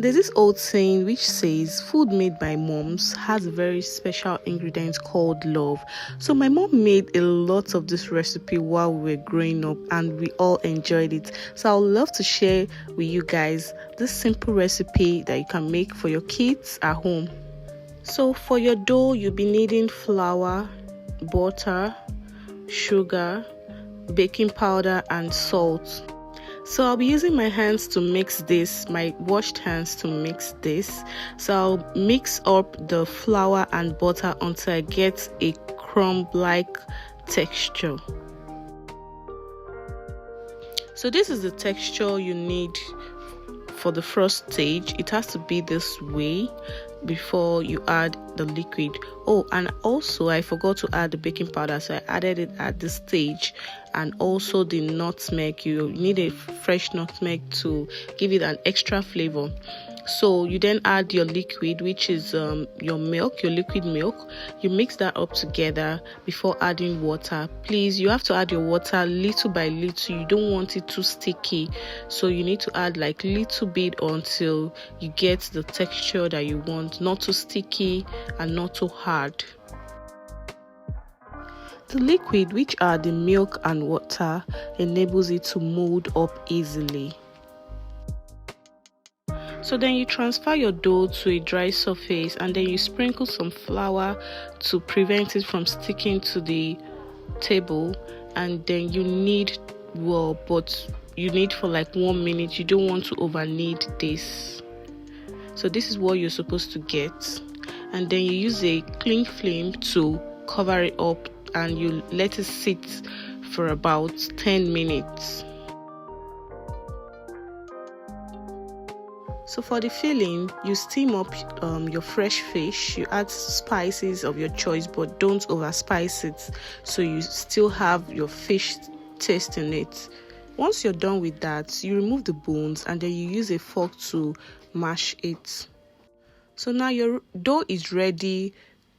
There's this old saying which says food made by moms has a very special ingredient called love. So my mom made a lot of this recipe while we were growing up and we all enjoyed it. So I would love to share with you guys this simple recipe that you can make for your kids at home. So for your dough, you'll be needing flour, butter, sugar, baking powder and salt. So I'll be using my hands to mix this, my washed hands to mix this. So I'll mix up the flour and butter until I get a crumb-like texture. So this is the texture you need for the first stage. It has to be this way before you add the liquid. Oh, and also I forgot to add the baking powder, so I added it at this stage, and also the nutmeg. You need a fresh nutmeg to give it an extra flavor. So you then add your liquid, which is your milk, your liquid milk. You mix that up together before adding water. Please, you have to add your water little by little. You don't want it too sticky, so you need to add like little bit until you get the texture that you want, not too sticky and not too hard. The liquid, which are the milk and water, enables it to mold up easily. So then you transfer your dough to a dry surface and then you sprinkle some flour to prevent it from sticking to the table, and then you knead well, but you knead for like 1 minute. You don't want to over knead this. So this is what you're supposed to get, and then you use a clean flame to cover it up and you let it sit for about 10 minutes. So for the filling, you steam up your fresh fish. You add spices of your choice, but don't over spice it, so you still have your fish taste in it. Once you're done with that, you remove the bones and then you use a fork to mash it. So now your dough is ready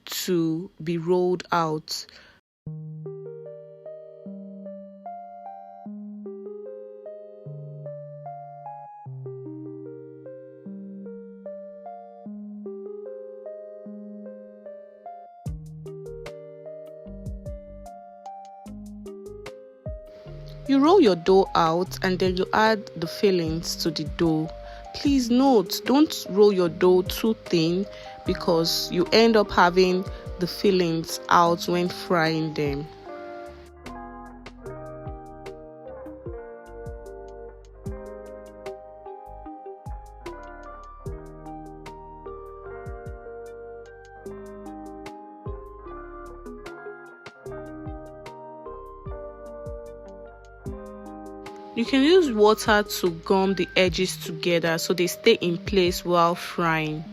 to be rolled out. You roll your dough out and then you add the fillings to the dough. Please note, don't roll your dough too thin because you end up having the fillings out when frying them. You can use water to gum the edges together so they stay in place while frying.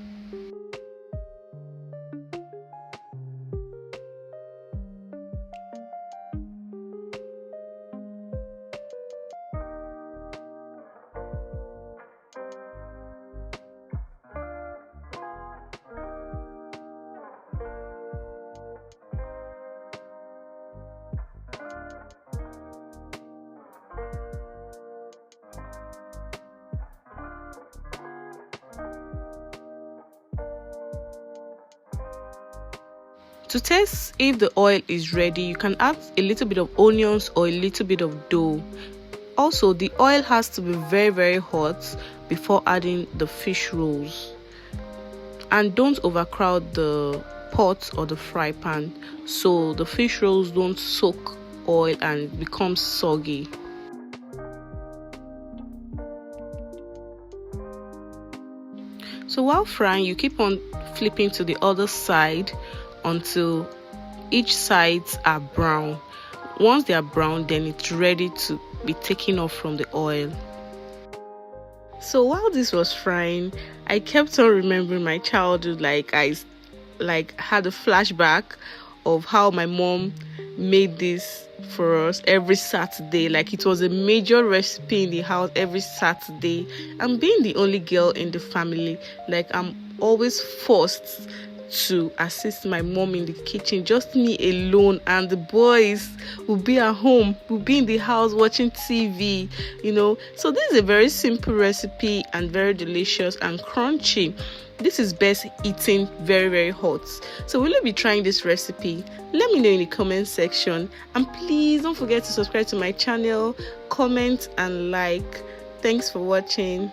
To test if the oil is ready, you can add a little bit of onions or a little bit of dough. Also, the oil has to be very hot before adding the fish rolls. And don't overcrowd the pot or the fry pan so the fish rolls don't soak oil and become soggy. So while frying, you keep on flipping to the other side until each sides are brown. Once they are brown, then it's ready to be taken off from the oil. So while this was frying, I kept on remembering my childhood. I had a flashback of how my mom made this for us every Saturday. Like it was a major recipe in the house every Saturday. And being the only girl in the family, like I'm always forced to assist my mom in the kitchen, just me alone, and the boys will be at home, will be in the house watching TV, So this is a very simple recipe and very delicious and crunchy. This is best eaten very, very hot. So will you be trying this recipe? Let me know in the comment section, and please don't forget to subscribe to my channel, comment and like. Thanks for watching.